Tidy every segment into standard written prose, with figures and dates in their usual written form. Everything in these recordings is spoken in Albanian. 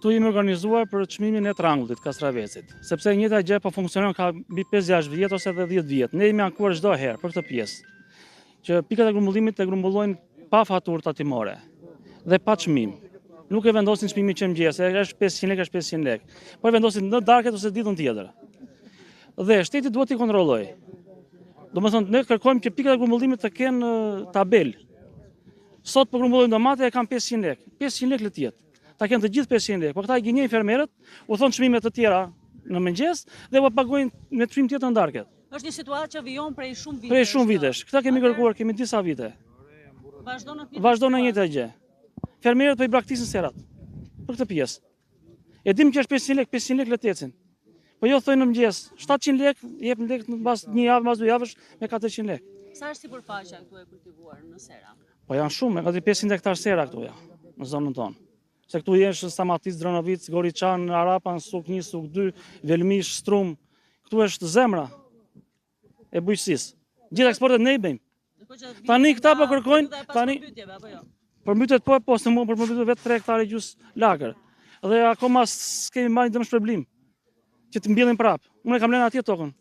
Tu jemi organizuar për çmimin e Trangullit, Kastravecit, sepse e njëjta gjë po funksionon ka mbi 5-6 vjet ose edhe 10 vjet. Ne jemi ankuar çdo herë për këtë pjesë, që pikat e grumbullimit të grumbullojnë pa faturë tatimore dhe pa çmim. Nuk e vendosin çmimin që mëngjes, është 500 lekë, është 500 lekë. Po e vendosin në darket ose ditën tjetër. Dhe shteti duhet t'i kontrollojë. Domethënë ne kërkojmë që pikat e grumbullimit të kenë tabel. Sot po grumbullojnë domate e kanë 500 lekë. 500 lekë le të jetë. Ta kenë të gjithë 500 lekë. Po këta i gënjejnë fermerët, u thon çmime të tjera në mëngjes dhe po pagojnë me çmim tjetër në darket. Është një situatë që vijon prej shumë vitesh. Prej shumë vitesh. Këta kemi kërkuar, kemi disa vite. Vazhdon në njëjtë gjë. Fermerët po i braktisin serat për këtë pjesë. E dim që është 500 lekë, 500 lekë le të ecin. Po jo thojnë në mëngjes, 700 lekë, jepin lekë mbas një javë, mbas 2 javësh me 400 lekë. Sa është sipërfaqja këtu e kultivuar në sera? Po janë shumë, ka 500 hektar sera këtu ja, në zonën tonë. Se këtu jesh Samatic, Dranovic, Goriçan, Arapan, Suk 1, Suk 2, Velmish, Strum. Këtu është zemra e bujqësisë. Gjithë eksportet ne i bëjmë. Tani këta po kërkojnë, tani përmbytet po se mund përmbytet vetë 3 hektarë gjys lagër. Dhe akoma s'kemi marrë dëm shpërblim që të mbjellin prapë. Unë e kam lënë atje tokën.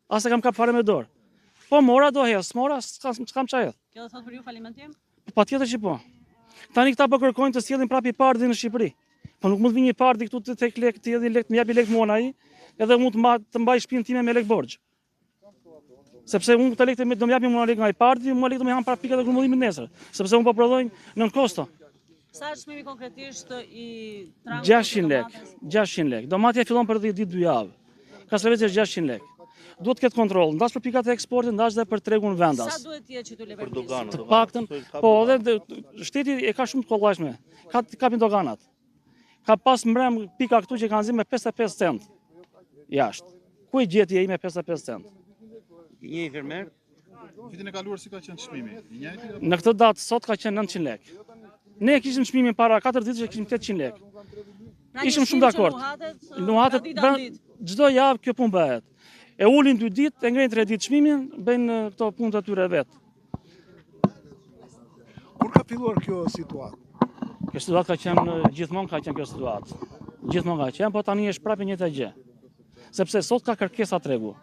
As e kam kap fare me dorë. Po mora do hes, mora s'kam çaj. Kjo do thotë për ju falimentim? Patjetër që po. Tani këta po kërkojnë të sjellin prapë pardhin në Shqipëri. Po nuk mund të vinë një pardi këtu të tek lekë, të jeni lekë, më japi lekë mua ai, edhe mund të mbaj shtëpinë time me lekë borxh. Sepse unë të lekë do më japi mua lekë nga ai pardi, mua lekë do më han para pikat e grumbullimit nesër, sepse unë po prodhoj nën kosto. Sa është çmimi konkretisht i Trangullit? 600 lekë, 600 lekë. Domatja fillon për 10 ditë 2 javë. Kastraveci është 600 lekë. Duhet të ketë kontroll, ndash për pikat e eksportit, ndash dhe për tregun vendas. Sa duhet të jetë që tu leverpisë? Të paktën, po edhe shteti e ka shumë të kollajshme. Kapin doganat. Ka pas mbrëm pika këtu që kanë zi me 55 cent jashtë. Ku i gjeti ai me 55 cent? Një fermer? Vitin e kaluar si ka qenë çmimi? Në këtë datë sot ka qenë 900 lekë. Ne kishim çmimin para 4 ditësh që kishim 800 lekë. Ishim shumë dakord. Nuhatet çdo javë kjo punë bëhet. E ulin 2 ditë, e ngrenë 3 ditë çmimin, bëjnë këto punë të tyre vetë. Kur ka filluar kjo situatë? Kjo situatë ka qenë gjithmonë ka qenë kjo situatë. Gjithmonë ka qenë, po tani është prapë njëjta gjë. Sepse sot ka kërkesa tregu.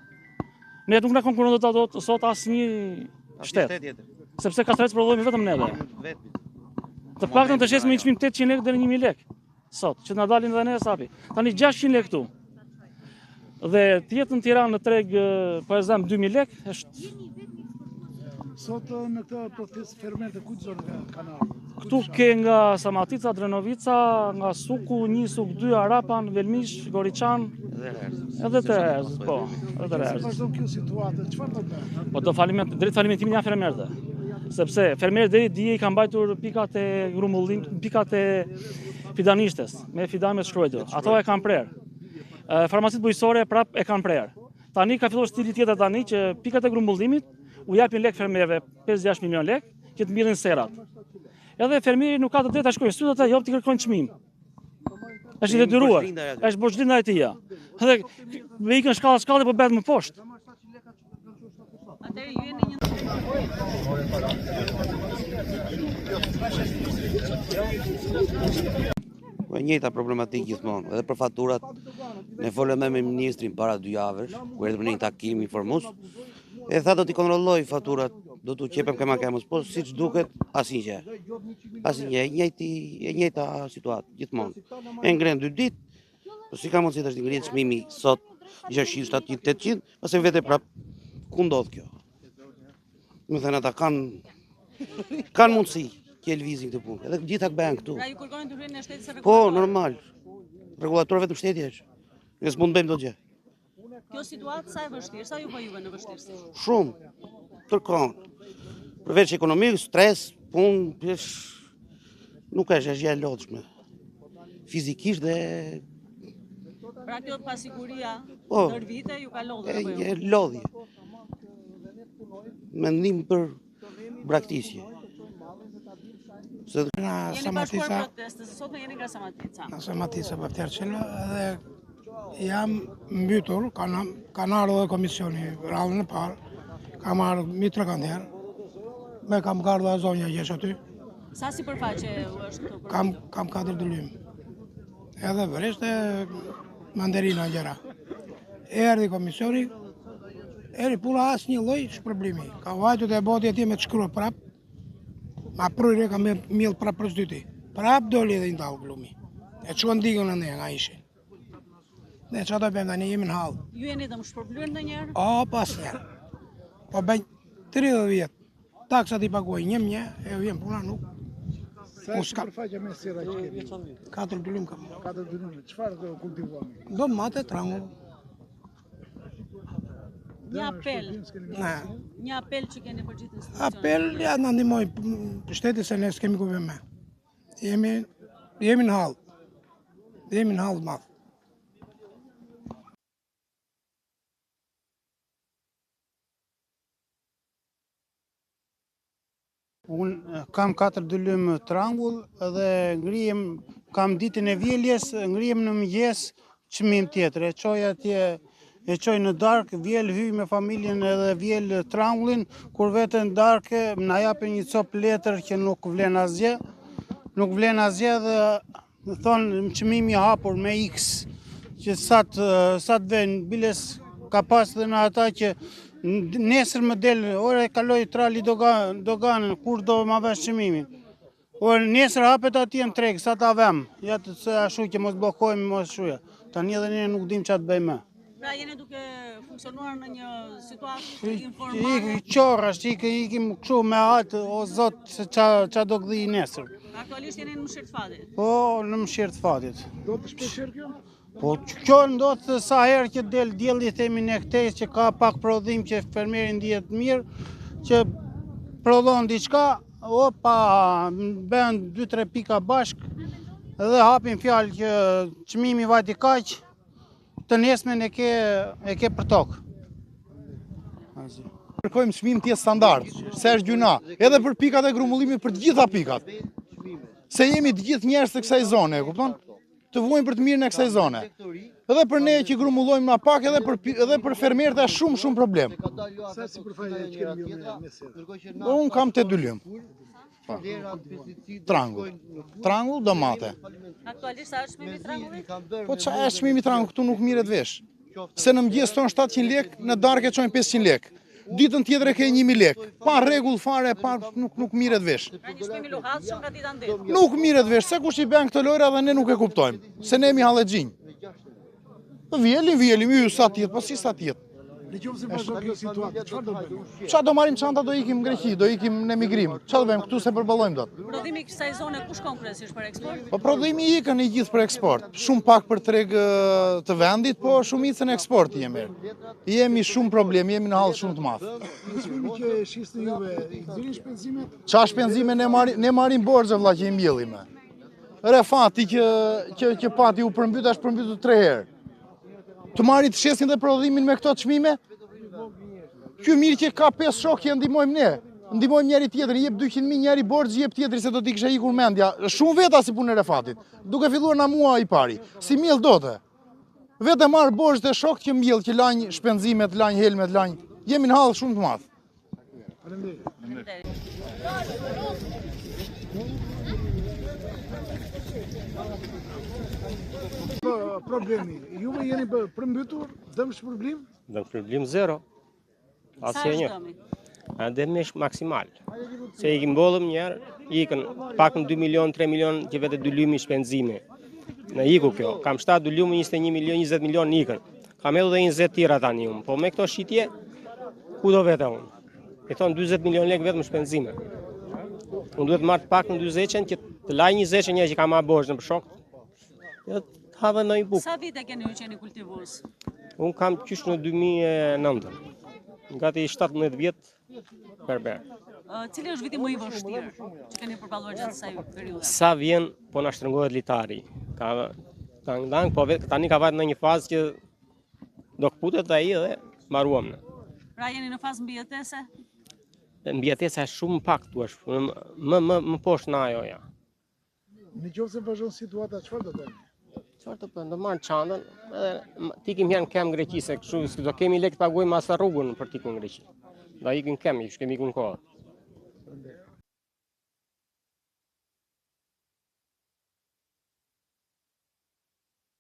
Ne nuk na konkuron dot sot asnjë shtet. Sepse Kastravec prodhojmë vetëm neve. Të paktën të shesim një çmim 800 lekë deri në 1000 lekë. Sot, që na dalin edhe ne sapi. Tani 600 lekë këtu. Dhe tjetër në Tiranë në treg, po e zëm 2000 lekë, është... Sot në këtë proces fermerët e kujtë zonë kanë ardhur? Këtu ke nga Samatica, Drenovica, nga Suku 1, Suk 2, Arapan, Velmish, Goriçan, edhe të herës, po, edhe të herës. Se vazhdon kjo situatë, çfarë do bëhet? Po do drejt falimentimin janë fermerët. Sepse fermerët deri dje i kanë mbajtur pikat e grumbullimit, pikat e fidanishtes, me fidan me shkruajtur. Ato e kanë prerë. Farmacit bujqësore prap e kanë prerë. Tani ka filluar stili tjetër tani që pikat e grumbullimit u japin lekë fermerëve 5-6 milion lekë që të mbillin serat. Edhe fermeri nuk ka të drejtë ta shkojë styt atë, jo ti kërkon çmim. Është i detyruar. Është borxhlim ndaj tij. Edhe me ikën shkallë po bëhet më poshtë. Atëherë ju jeni një Po e njëjta problematikë gjithmonë, edhe për faturat. Ne folëm me ministrin para 2 javësh, ku erdhi në një takim informues, e tha do t'i kontrolloj faturat, do t'u qepem kemës, po siç duket asnjë. Asnjë, e njëjta situatë gjithmonë. E ngren 2 ditë, po si ka mundësi të ngrihet çmimi sot 600, 700, 800, ose vetë prap ku ndodh kjo? Më thënë ata kanë mundësi që lëvizin këtë punë, edhe gjitha bëhen këtu. Pra ju kërkojnë të hyrin e shtetit se Po, normal. Regulator vetëm shteti është. Ne s'mund bëjmë dot gjë. Kjo situatë sa e vështirë, sa ju po juve në vështirësi? Shumë. Tërkohën. Përveç ekonomik, stres, punë, nuk është gjë e lodhshme. Fizikisht dhe Pra kjo pasiguria Po, ndër vite ju ka lodhur apo jo? e lodhje. Mendim për braktisje. Se Jeni bashkuar protestës, sot jeni nga Samatica. Nga Samatica për Terqela dhe jam mbytur, kanë ardhur edhe komisioni radhën e parë, kam ardhur mi 3 herë, me kam ka ardhur zonja gjesh aty. Sa sipërfaqe është këtu? Kam 4 dëlym. edhe vëreshte mandarina gjëra. Erdhi komisioni, eri pura asë një loj shpërblimi. Ka vajtu të boti ati me të shkrua prap, ma prujre ka me mjëllë prap për sdyti. Prap doli edhe në talë glumi. E që ndigën në ne nga ishe. Ne që ato pëmë tani jemi në halë. Ju jeni dhe më shpërblyer ndonjëherë? O, pas njerë. Po bëjnë 30 vjetë. Taksat i paguaj një, e vjen puna nuk. Sa e përfaqja me sira që keni? 4 dylum kam. 4 dylum. Çfarë do kultivuami? Do mate, trangull. Një apel. Ne. Një apel që keni për gjithë institucionet. Apel, ja në ndimoj shteti se ne s'kemi ku me. Jemi në halë. Jemi në halë madhë. Unë kam 4 dylum trangull dhe ngrijem, kam ditën e vjeljes, ngrijem në mëngjes çmim tjetër. E çoj atje, e çoj në darkë, vjel hyj me familjen edhe vjel trangullin, kur vete në darkë na japin një cop letër që nuk vlen asgjë. Nuk vlen asgjë dhe më thonë çmimi i hapur me X, që sa të vjen, biles ka pas dhe në ata që nesër më del, ore kaloj trali doganën, kur do ma vesh çmimin. Ore nesër hapet atje në treg, sa ta vem, ja të se ashu që mos blokojmë, mos shuja. Tani edhe ne nuk dim ç'a të bëjmë. Pra jeni duke funksionuar në një situatë informale. Qorrash, ikim kështu me atë, o zot, se qa do gdhi nesër. Aktualisht jeni në mëshirë të fatit. Po, në mëshirë të fatit. Do të shpeshherë kjo? Po, kjo ndodhë sa herë që del dielli themi në këtej që ka pak prodhim që fermeri ndihet mirë, që prodhon diçka, opa, bën 2-3 pika bashk, dhe hapin fjalë që çmimi vajti kaq, të nesmen e ke për tokë. Kërkojmë çmim të jetë standard, se është gjuna, edhe për pikat e grumbullimit për të gjitha pikat. Se jemi të gjithë njerëz të kësaj zone, e kupton? Të vuajmë për të mirën e kësaj zone. Edhe për ne që grumbullojmë na pak, edhe për fermerët është shumë problem. Sa si përfaqja që keni me sira? Unë kam 8 dylum. Trangull, domate. Aktualisht sa është çmimi i trangullit? Po çfarë është çmimi i trangull, këtu nuk mirret vesh. Se në mëngjes ton 700 lekë, në darkë e çojnë 500 lekë. Ditën tjetër e ke 1000 lekë. Pa rregull fare, nuk mirret vesh. Pra një çmim i luhatshëm nga dita në ditë. Nuk mirret vesh, se kush i bën këto lojra dhe ne nuk e kuptojmë. Se ne jemi hallexhinj. Vjelim, sa tjetë, po si sa tjetë. Në qoftë se vazhdon kjo situatë, çfarë do bëjmë? Qa do marim çanta, do ikim në Greqi, do ikim në emigrim. Qa do bëjmë, këtu se përballojmë dot. Prodhimi i kësaj zone ku shkon kryesisht për eksport? Po prodhimi ikën i gjithë për eksport. Shumë pak për treg të vendit, po shumicën eksport jemi. Jemi shumë problem, jemi në hall shumë të madh. Çmimi që shisni juve, i nxjerrin shpenzimet? Qa shpenzime ne marim borxhe vëlla që i mbjellim. Refati që pati u përmbyt, është përmbytur 3 herë. Të marrit shesin dhe prodhimin me këto çmime? Ky mirë që ka 5 shok që ndihmojmë ne. Ndihmojmë njëri tjetrin, jep 200.000 njëri borxh, jep tjetri se do t'i kisha ikur mendja. Shumë veta si punë e Refatit. Duke filluar nga mua i pari. Si miell dote. Vetë marr borxh të shok që mbjell, që lajnë shpenzimet, lajnë helmet, lajnë. Jemi në hall shumë të madh. Problemi, juve jeni përmbytur, dëm shpërblim? Dëm shpërblim zero. Sa është dëmi? Dëmi është maksimal. Se i mbollëm njerë, ikën pak në 2 milion, 3 milion që vete dylymi shpenzime. Në iku kjo, kam 7 dylymi, 21 milion, 20 milion ikën. Kam edhe 20 tira tani unë, po me këto shqitje, ku do vete unë? E thonë 20 milion lek vetë më shpenzime. Unë duhet marrë pak në 20 që të laj 20 një që ka ma borxh në përshok. Havë në i buk. Sa vite keni ju qeni kultivus? Unë kam qysh në 2009. Gati 17 vjetë berber. Cili është viti më i vështirë që keni përballuar gjatë kësaj periudhe? Sa vjen, po na shtrëngohet litari. Po tani ka vajtë në një fazë që do këputet ai dhe mbaruam në. Pra jeni në fazë mbijetese? Mbijetesa është shumë pak tu është, më poshtë në ajo ja. Në qoftë se vazhdon situata, çfarë do bëjmë? Çfarë të bëjmë? Do marrë çantën, edhe tikim janë kem Greqi se kështu do kemi lekë të paguajmë asë rrugën për tiku në Greqi. Do ikim kem, kemi iku në kohë.